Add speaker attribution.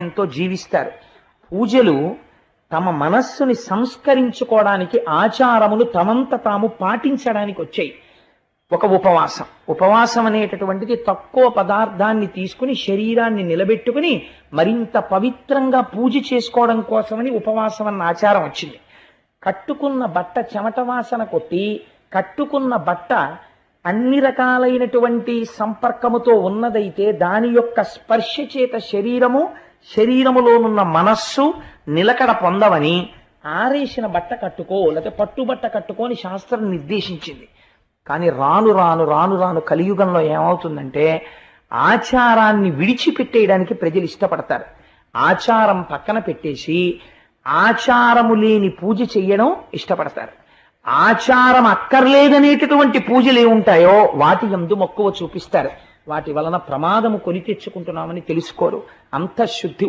Speaker 1: ఎంతో జీవిస్తారు. పూజలు తమ మనస్సుని సంస్కరించుకోవడానికి, ఆచారములు తమంత తాము పాటించడానికి వచ్చాయి. ఒక ఉపవాసం అనేటటువంటిది తక్కువ పదార్థాన్ని తీసుకుని శరీరాన్ని నిలబెట్టుకుని మరింత పవిత్రంగా పూజ చేసుకోవడం కోసమని ఉపవాసం అన్న ఆచారం వచ్చింది. కట్టుకున్న బట్ట చెమట వాసన కొట్టి, కట్టుకున్న బట్ట అన్ని రకాలైనటువంటి సంపర్కముతో ఉన్నదైతే దాని యొక్క స్పర్శ చేత శరీరములోనున్న మనస్సు నిలకడ పొందవని ఆరేసిన బట్ట కట్టుకో, లేకపోతే పట్టుబట్ట కట్టుకోని శాస్త్రం నిర్దేశించింది. కానీ రాను రాను రాను రాను కలియుగంలో ఏమవుతుందంటే ఆచారాన్ని విడిచిపెట్టేయడానికి ప్రజలు ఇష్టపడతారు. ఆచారం పక్కన పెట్టేసి ఆచారము లేని పూజ చెయ్యడం ఇష్టపడతారు. ఆచారం అక్కర్లేదనేటటువంటి పూజలు ఏముంటాయో వాటి యందు మక్కువ చూపిస్తారు. వాటి వలన ప్రమాదము కొని తెచ్చుకుంటున్నామని తెలుసుకోరు. అంతఃశుద్ధి